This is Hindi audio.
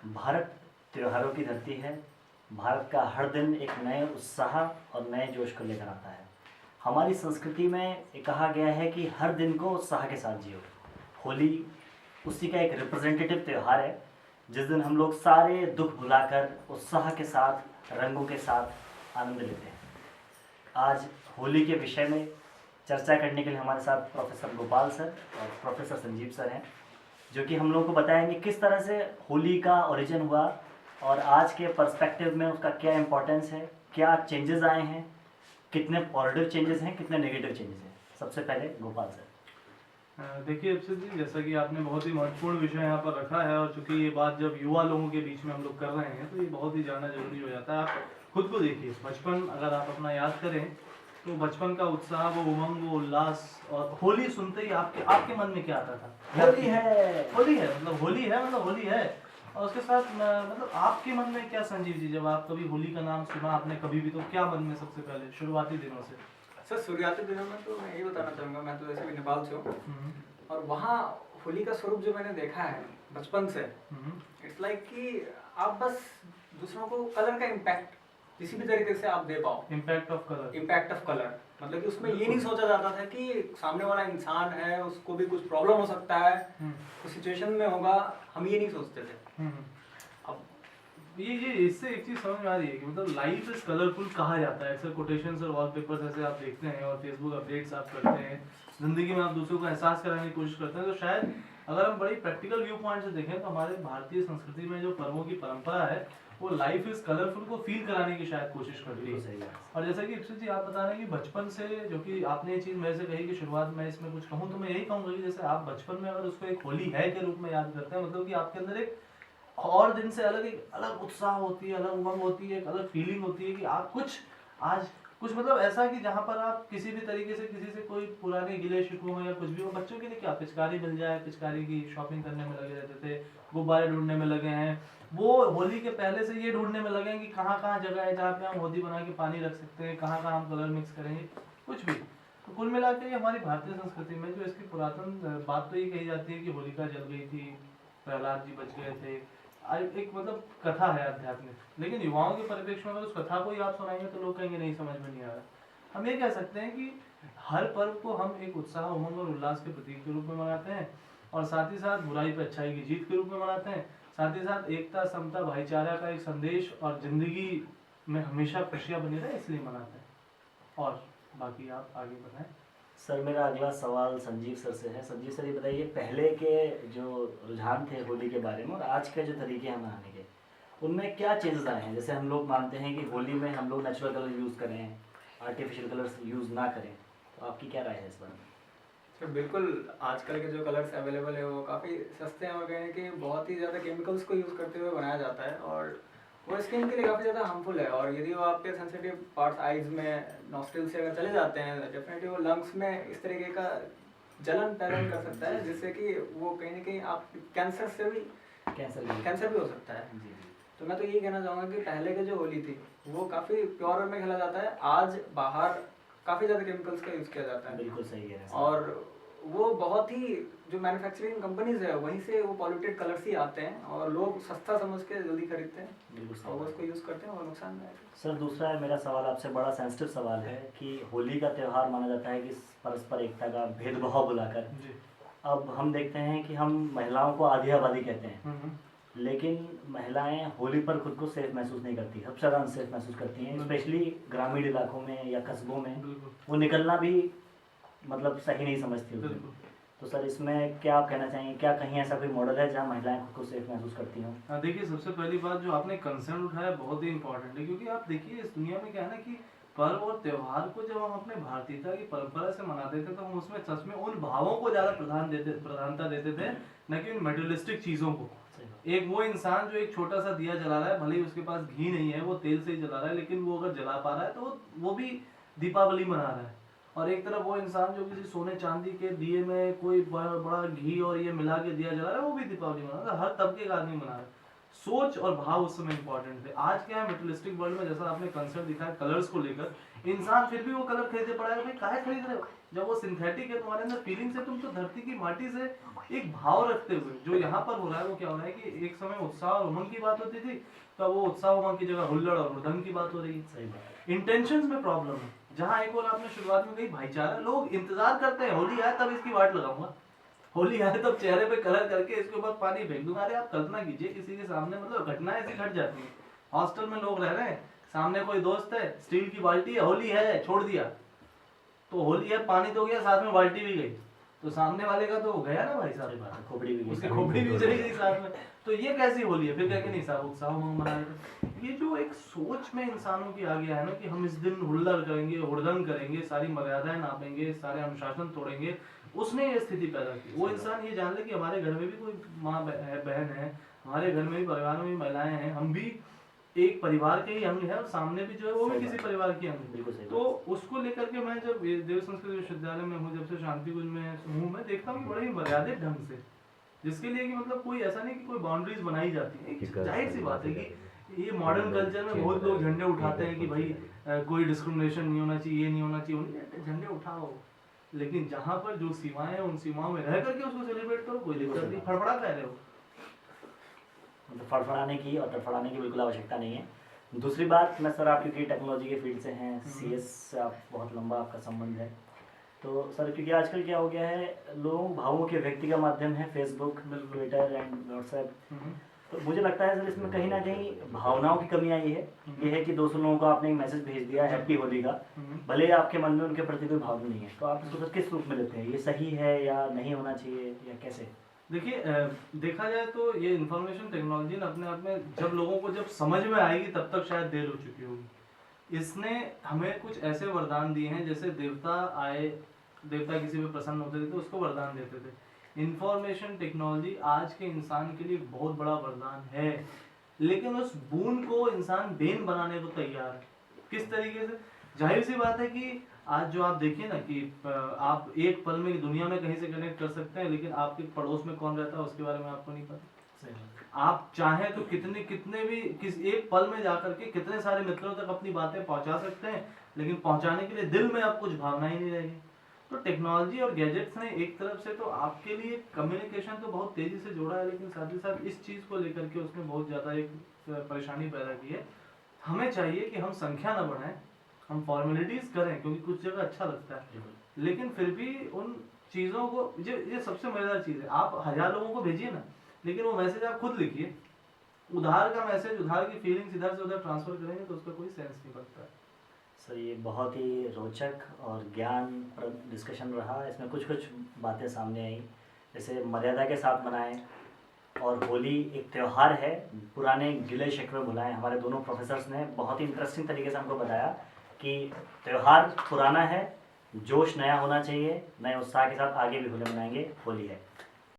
भारत त्योहारों की धरती है। भारत का हर दिन एक नए उत्साह और नए जोश को लेकर आता है। हमारी संस्कृति में ये कहा गया है कि हर दिन को उत्साह के साथ जियो। होली उसी का एक रिप्रेजेंटेटिव त्यौहार है, जिस दिन हम लोग सारे दुख भुलाकर उत्साह के साथ, रंगों के साथ आनंद लेते हैं। आज होली के विषय में चर्चा करने के लिए हमारे साथ प्रोफेसर गोपाल सर और प्रोफेसर संजीव सर हैं, जो कि हम लोगों को बताएंगे किस तरह से होली का ओरिजिन हुआ और आज के पर्सपेक्टिव में उसका क्या इम्पोर्टेंस है, क्या चेंजेस आए हैं, कितने पॉजिटिव चेंजेस हैं, कितने नेगेटिव चेंजेस हैं। सबसे पहले गोपाल सर। देखिए अक्षित जी, जैसा कि आपने बहुत ही महत्वपूर्ण विषय यहाँ पर रखा है और चूंकि ये बात जब युवा लोगों के बीच में हम लोग कर रहे हैं तो ये बहुत ही जानना जरूरी हो जाता है। आप खुद को देखिए, बचपन अगर आप अपना याद करें तो बचपन का उत्साह, वो उमंग, वो उल्लास, और होली सुनते ही आपके मन में क्या आता था? होली है, होली है मतलब होली है मतलब होली है। और उसके साथ मतलब आपके मन में क्या संजीव जी, जब आप कभी होली का नाम सुना आपने कभी भी, तो क्या मन में सबसे पहले शुरुआती दिनों से? सर शुरुआती दिनों में तो मैं यही बताना चाहूँगा, मैं तो वैसे भी नेपाल से हूँ और वहाँ होली का स्वरूप जो मैंने देखा है बचपन से, इट्स लाइक कि आप बस दूसरों को कलर का इम्पैक्ट किसी भी तरीके से आप दे पाओ। इम्पैक्ट ऑफ कलर मतलब कि उसमें ये नहीं सोचा जाता था कि सामने वाला इंसान है, उसको भी कुछ प्रॉब्लम हो सकता है, कुछ सिचुएशन में होगा, हम ये नहीं सोचते थे। अब ये इससे एक चीज समझ में आ रही है कि मतलब लाइफ इज कलरफुल कहा जाता है। अक्सर कोटेशंस और वॉलपेपर्स ऐसे आप देखते हैं और फेसबुक अपडेट्स आप करते हैं, जिंदगी में आप दूसरों को एहसास कराने की कोशिश करते हैं। तो शायद अगर हम बड़ी प्रैक्टिकल व्यू पॉइंट से देखें तो हमारे भारतीय संस्कृति में जो पर्वों की परंपरा है वो लाइफ इज कलरफुल को फील कराने की शायद कोशिश करती है। और जैसा कि अक्षित जी आप बता रहे हैं कि बचपन से, जो कि आपने ये चीज़ मेरे से कही कि शुरुआत में इसमें कुछ कहूँ तो मैं यही कहूँगा कि जैसे आप बचपन में अगर उसको एक होली है के रूप में याद करते हैं, मतलब कि आपके अंदर एक और दिन से अलग एक अलग उत्साह होती है, अलग उमंग होती है, एक अलग फीलिंग होती है कि आप कुछ मतलब ऐसा कि जहाँ पर आप किसी भी तरीके से किसी से कोई पुराने गिले शिकवे हो या कुछ भी हो, बच्चों के लिए क्या पिचकारी मिल जाए, पिचकारी की शॉपिंग करने में लगे रहते थे, गुब्बारे ढूंढने में लगे हैं। वो होली के पहले से ये ढूंढने में लगे हैं कि कहाँ कहाँ जगह है जहाँ पे हम होली बना के पानी रख सकते हैं, कहाँ कहाँ हम कलर मिक्स करेंगे, कुछ भी। तो कुल मिला के हमारी भारतीय संस्कृति में जो इसकी पुरातन बात तो ये कही जाती है कि होलिका जल गई थी, प्रहलाद जी बच गए थे, एक मतलब कथा है आध्यात्मिक। लेकिन युवाओं के परिप्रेक्ष्य में अगर उस कथा को ही आप सुनाएंगे तो लोग कहेंगे नहीं, समझ में नहीं आ रहा। हम ये कह सकते हैं कि हर पर्व को हम एक उत्साह, उमंग और उल्लास के प्रतीक के रूप में मनाते हैं और साथ ही साथ बुराई पर अच्छाई की जीत के रूप में मनाते हैं। साथ ही साथ एकता, समता, भाईचारा का एक संदेश और जिंदगी में हमेशा खुशियाँ बनी रहे इसलिए मनाते हैं। और बाकी आप आगे बढ़ाएं। सर मेरा अगला सवाल संजीव सर से है। संजीव सर ये बताइए, पहले के जो रुझान थे होली के बारे में और आज के जो तरीके हैं मनाने के, उनमें क्या चेंजेस आए हैं? जैसे हम लोग मानते हैं कि होली में हम लोग नेचुरल कलर यूज़ करें, आर्टिफिशियल कलर्स यूज़ ना करें, तो आपकी क्या राय है इस बारे में? तो बिल्कुल आजकल के जो कलर्स अवेलेबल है वो काफ़ी सस्ते हैं और कहें कि बहुत ही ज़्यादा केमिकल्स को यूज़ करते हुए बनाया जाता है और वो स्किन के लिए काफ़ी ज़्यादा हार्मफुल है। और यदि वो आपके सेंसिटिव पार्ट्स आइज में, नॉस्ट्रिल से अगर चले जाते हैं, डेफिनेटली वो लंग्स में इस तरीके का जलन पैदा कर सकता है, जिससे कि वो कहीं ना कहीं आप कैंसर भी हो सकता है। जी। तो मैं तो यही कहना चाहूँगा कि पहले की जो होली थी वो काफ़ी प्योर वे में खेला जाता है, आज बाहर काफ़ी ज़्यादा केमिकल्स का यूज़ किया जाता है। बिल्कुल सही है। और वो बहुत ही जो मैन्युफैक्चरिंग कंपनीज है वहीं से वो पॉल्यूटेड कलर्स ही आते हैं और लोग सस्ता समझ के जल्दी खरीदते हैं और वो उसको यूज़ करते हैं और नुकसान है। सर दूसरा है मेरा सवाल आपसे, बड़ा सेंसिटिव सवाल है कि होली का त्यौहार माना जाता है कि परस्पर एकता का भेदभाव बुलाकर। अब हम देखते हैं कि हम महिलाओं को आधी आबादी कहते हैं, लेकिन महिलाएं होली पर खुद को सेफ महसूस नहीं करती, सबसे ज़्यादा अनसेफ महसूस करती हैं, स्पेशली ग्रामीण इलाकों में या कस्बों में। वो निकलना भी मतलब सही नहीं समझती होती। तो सर इसमें क्या आप कहना चाहेंगे, क्या कहीं ऐसा कोई मॉडल है जहाँ महिलाएं खुद को सेफ महसूस करती हों? देखिए सबसे पहली बात जो आपने कंसर्न उठाया बहुत ही इंपॉर्टेंट है, क्योंकि आप देखिए इस दुनिया में क्या है ना कि पर्व और त्योहार को जब हम अपने भारतीयता की परंपरा से मनाते थे तो हम उसमें सच में उन भावों को ज़्यादा प्रधानता देते थे, न कि उन मेटेरियलिस्टिक चीज़ों को। एक वो इंसान जो एक छोटा सा दिया जला रहा है, भले ही उसके पास घी नहीं है, वो तेल से ही जला रहा है, लेकिन वो अगर जला पा रहा है तो वो भी दीपावली मना रहा है। और एक तरफ वो इंसान जो किसी सोने चांदी के दिए में कोई बड़ा घी और ये मिला के दिया जला रहा है, वो भी दीपावली मना रहा है। हर तबके का आदमी मना रहा है। सोच और भाव उस समय इंपॉर्टेंट थे। आज क्या है, मटेरियलिस्टिक वर्ल्ड में जैसा आपने कंसर्न दिखाया कलर्स को लेकर, इंसान फिर भी वो कलर खरीदे पड़ा है। भाई काहे खरीद रहे हो जब वो सिंथेटिक है, तुम्हारे अंदर फीलिंग्स है, तुम तो धरती की माटी से एक भाव रखते हुए। जो यहाँ पर हो रहा है वो क्या हो रहा है कि एक समय उत्साह और उमंग की बात होती थी, तो वो उत्साह उमंग की जगह हुल्लड़ और मृदंग की बात हो रही है। सही बात है। इंटेंशंस में प्रॉब्लम है। जहाँ एक और आपने शुरुआत में कही भाईचारा, लोग इंतजार करते हैं होली आए तब इसकी वाट लगाऊंगा, होली आए तब चेहरे पे कलर करके इसके ऊपर पानी फेंक दूंगा। अरे आप कल्पना कीजिए किसी के सामने, मतलब घटनाएं ऐसी घट जाती हैं। हॉस्टल में लोग रह रहे हैं, सामने कोई दोस्त है, स्टील की बाल्टी है, होली है, छोड़ दिया, तो होली है, पानी तो गया, साथ में बाल्टी भी गई, तो सामने वाले का तो गया ना भाई सही साहब, बात है, खोपड़ी भी उसकी खोपड़ी भी चली गई साथ में। तो ये कैसी होली है? फिर क्या कि नहीं साहब उत्साह उमंग मना रहे थे। ये जो एक सोच में इंसानों की आ गया है ना कि हम इस दिन हुल्लड़ करेंगे, हुड़दंग करेंगे, सारी मर्यादाएं नापेंगे, सारे अनुशासन तोड़ेंगे, उसने ये स्थिति पैदा की। वो इंसान ये जान ले कि हमारे घर में भी कोई माँ बहन है, हमारे घर में भी, परिवार में भी महिलाएं हैं, हम भी एक परिवार के ही अंग है, और सामने भी जो है वो भी किसी परिवार के अंग है। बिल्कुल सही तो उसको लेकर के मैं जब देव संस्कृत विश्वविद्यालय में हूँ, जब से शांति कुंज में हूँ, मैं देखता हूँ कि बड़े ही मर्यादित ढंग से, जिसके लिए कि मतलब कोई ऐसा नहीं कि कोई बाउंड्रीज बनाई जाती है। एक जाहिर सी बात है कि ये मॉडर्न कल्चर में बहुत लोग झंडे उठाते हैं कि भाई कोई डिस्क्रिमिनेशन नहीं होना चाहिए, ये नहीं होना चाहिए, झंडे उठाओ, लेकिन जहाँ पर जो सीमाएं हैं उन सीमाओं में रह करके उसको सेलिब्रेट करो, कोई दिक्कत नहीं। फड़फड़ा कह रहे हो, मतलब फड़फड़ाने की और तड़फड़ाने की बिल्कुल आवश्यकता नहीं है। दूसरी बात, मैं सर आप क्योंकि टेक्नोलॉजी के फील्ड से हैं, सीएस से आप बहुत लंबा आपका संबंध है, तो सर क्योंकि आजकल क्या हो गया है, लोग भावों के व्यक्ति का माध्यम है फेसबुक, ट्विटर एंड व्हाट्सएप, तो मुझे लगता है सर इसमें कहीं ना कहीं भावनाओं की कमी आई है। ये है कि 200 लोगों को आपने एक मैसेज भेज दिया हैप्पी होली का, भले ही आपके मन में उनके प्रति कोई भाव नहीं है, तो आप इसको सर किस रूप में लेते हैं? ये सही है या नहीं होना चाहिए या कैसे? देखिए देखा जाए तो ये इंफॉर्मेशन टेक्नोलॉजी ना अपने आप में जब लोगों को जब समझ में आएगी तब तक शायद देर हो चुकी होगी। इसने हमें कुछ ऐसे वरदान दिए हैं, जैसे देवता आए, देवता किसी पे प्रसन्न होते थे तो उसको वरदान देते थे। इंफॉर्मेशन टेक्नोलॉजी आज के इंसान के लिए बहुत बड़ा वरदान है, लेकिन उस बूंद को इंसान बेन बनाने को तैयार है। किस तरीके से? जाहिर सी बात है कि आज जो आप देखिए ना कि आप एक पल में दुनिया में कहीं से कनेक्ट कर सकते हैं, लेकिन आपके पड़ोस में कौन रहता है उसके बारे में आपको नहीं पता। आप चाहें तो कितने भी एक पल में जाकर के कितने सारे मित्रों तक अपनी बातें पहुंचा सकते हैं, लेकिन पहुंचाने के लिए दिल में आप कुछ भावना ही नहीं रहेगी। तो टेक्नोलॉजी और गैजेट्स ने एक तरफ से तो आपके लिए कम्युनिकेशन तो बहुत तेजी से जोड़ा है, लेकिन साथ ही साथ इस चीज को लेकर के उसने बहुत ज्यादा एक परेशानी पैदा की है। हमें चाहिए कि हम संख्या न बढ़ाएं, हम फॉर्मेलिटीज करें, क्योंकि कुछ जगह अच्छा लगता है, लेकिन फिर भी उन चीजों को, ये सबसे मजेदार चीज है, आप 1000 लोगों को भेजिए ना, लेकिन वो मैसेज आप खुद लिखिए, उधार का मैसेज, उधार की फीलिंग्स इधर से उधर ट्रांसफर करेंगे तो उसका कोई सेंस नहीं बनता है। सर ये बहुत ही रोचक और ज्ञानप्रद डिस्कशन रहा। इसमें कुछ बातें सामने आई, जैसे मर्यादा के साथ मनाएं, और होली एक त्यौहार है, पुराने गिले शिकवे भुलाएं। हमारे दोनों प्रोफेसर्स ने बहुत ही इंटरेस्टिंग तरीके से हमको बताया कि त्यौहार पुराना है, जोश नया होना चाहिए, नए उत्साह के साथ आगे भी होली मनाएंगे, होली है।